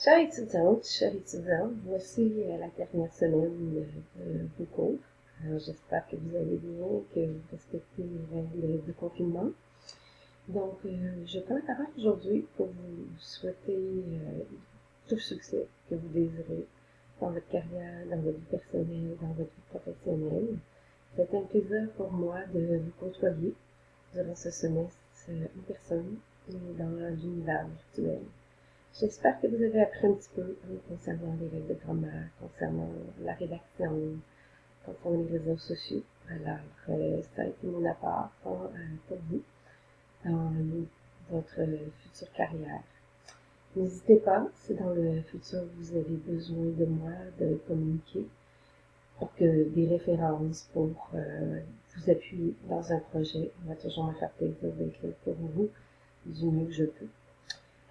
Chers étudiantes, chers étudiants, voici la dernière semaine de vos cours. Alors, j'espère que vous allez bien, que vous respectez les règles de confinement. Donc, je prends la parole aujourd'hui pour vous souhaiter tout le succès que vous désirez dans votre carrière, dans votre vie personnelle, dans votre vie professionnelle. C'est un plaisir pour moi de vous côtoyer durant ce semestre en personne et dans l'univers virtuel. J'espère que vous avez appris un petit peu concernant les règles de grammaire, concernant la rédaction, concernant les réseaux sociaux. Alors, ça a été mon apport pour vous dans votre future carrière. N'hésitez pas, si dans le futur vous avez besoin de moi, de communiquer pour que des références pour vous appuyer dans un projet. On va toujours me faire plaisir d'être là pour vous du mieux que je peux.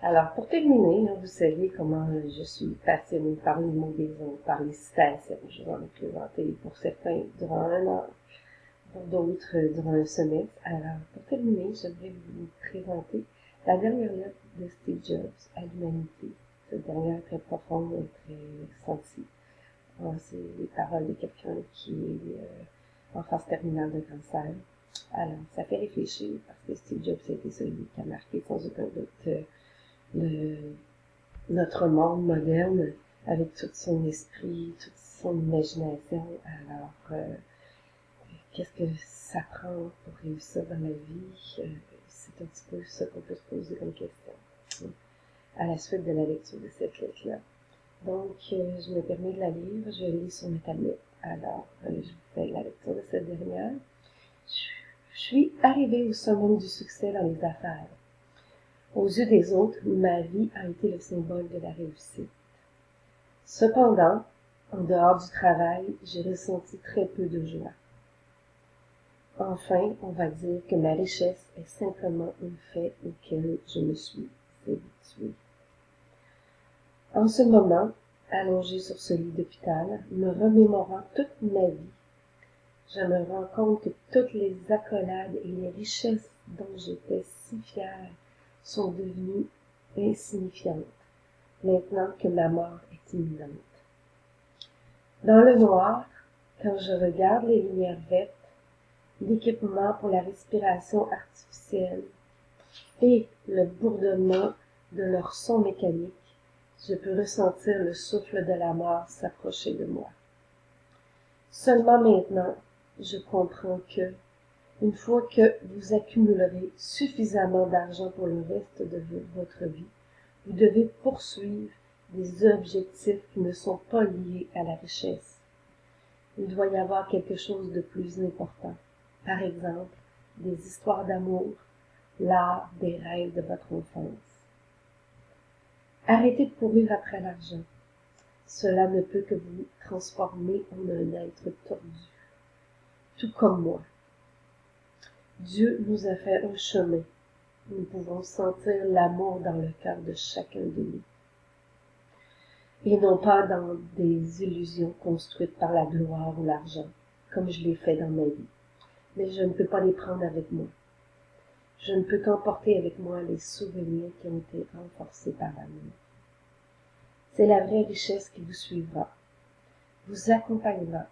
Alors, pour terminer, vous savez comment je suis passionnée par les mots des autres, par les citations. Je vais en présenter pour certains durant un an, pour d'autres durant un semestre. Alors, pour terminer, je vais vous présenter la dernière lettre de Steve Jobs à l'humanité. Cette dernière très profonde et très sentie. C'est les paroles de quelqu'un qui est en phase terminale de cancer. Alors, ça fait réfléchir parce que Steve Jobs a été celui qui a marqué sans aucun doute notre monde moderne avec tout son esprit, toute son imagination. Alors, qu'est-ce que ça prend pour réussir dans la vie? C'est un petit peu ça qu'on peut se poser comme question à la suite de la lecture de cette lettre-là. Donc, je me permets de la lire, je lis sur ma tablette. Alors, je vous fais la lecture de cette dernière. Je suis arrivée au summum du succès dans les affaires. Aux yeux des autres, ma vie a été le symbole de la réussite. Cependant, en dehors du travail, j'ai ressenti très peu de joie. Enfin, on va dire que ma richesse est simplement un fait auquel je me suis habituée. En ce moment, allongée sur ce lit d'hôpital, me remémorant toute ma vie, je me rends compte que toutes les accolades et les richesses dont j'étais si fière sont devenues insignifiantes, maintenant que ma mort est imminente. Dans le noir, quand je regarde les lumières vertes, l'équipement pour la respiration artificielle et le bourdonnement de leurs sons mécaniques, je peux ressentir le souffle de la mort s'approcher de moi. Seulement maintenant, je comprends que, une fois que vous accumulerez suffisamment d'argent pour le reste de votre vie, vous devez poursuivre des objectifs qui ne sont pas liés à la richesse. Il doit y avoir quelque chose de plus important. Par exemple, des histoires d'amour, l'art des rêves de votre enfance. Arrêtez de courir après l'argent. Cela ne peut que vous transformer en un être tordu, tout comme moi. Dieu nous a fait un chemin. Nous pouvons sentir l'amour dans le cœur de chacun de nous. Et non pas dans des illusions construites par la gloire ou l'argent, comme je l'ai fait dans ma vie. Mais je ne peux pas les prendre avec moi. Je ne peux qu'emporter avec moi les souvenirs qui ont été renforcés par l'amour. C'est la vraie richesse qui vous suivra, vous accompagnera.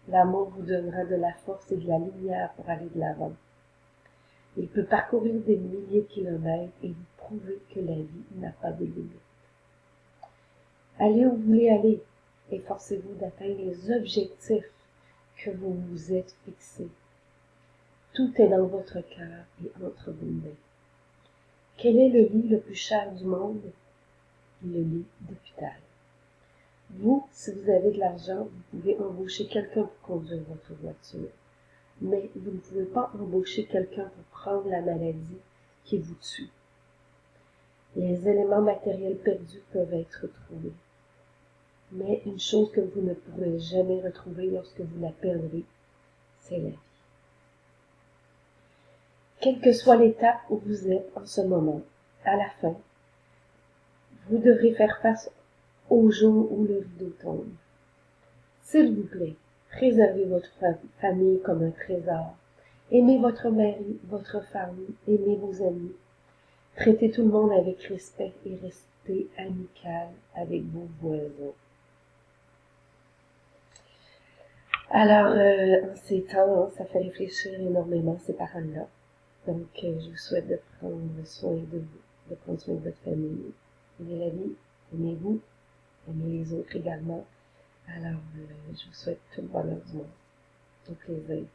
L'amour vous donnera de la force et de la lumière pour aller de l'avant. Il peut parcourir des milliers de kilomètres et vous prouver que la vie n'a pas de limite. Allez où vous voulez aller, efforcez-vous d'atteindre les objectifs que vous vous êtes fixés. Tout est dans votre cœur et entre vos mains. Quel est le lit le plus cher du monde? Le lit d'hôpital. Vous, si vous avez de l'argent, vous pouvez embaucher quelqu'un pour conduire votre voiture. Mais vous ne pouvez pas embaucher quelqu'un pour prendre la maladie qui vous tue. Les éléments matériels perdus peuvent être retrouvés. Mais une chose que vous ne pourrez jamais retrouver lorsque vous la perdrez, c'est la vie. Quelle que soit l'étape où vous êtes en ce moment, à la fin, vous devrez faire face au jour où le rideau tombe. S'il vous plaît, préservez votre famille comme un trésor. Aimez votre mari, votre femme, aimez vos amis. Traitez tout le monde avec respect et restez rester amical avec vos voisins. Alors, en ces temps, hein, ça fait réfléchir énormément ces paroles-là. Donc, je vous souhaite de prendre soin de vous, de prendre soin de votre famille. Aimez la vie, aimez-vous, aimez les autres également. Alors, je vous souhaite tout le bonheur du monde. Au plaisir.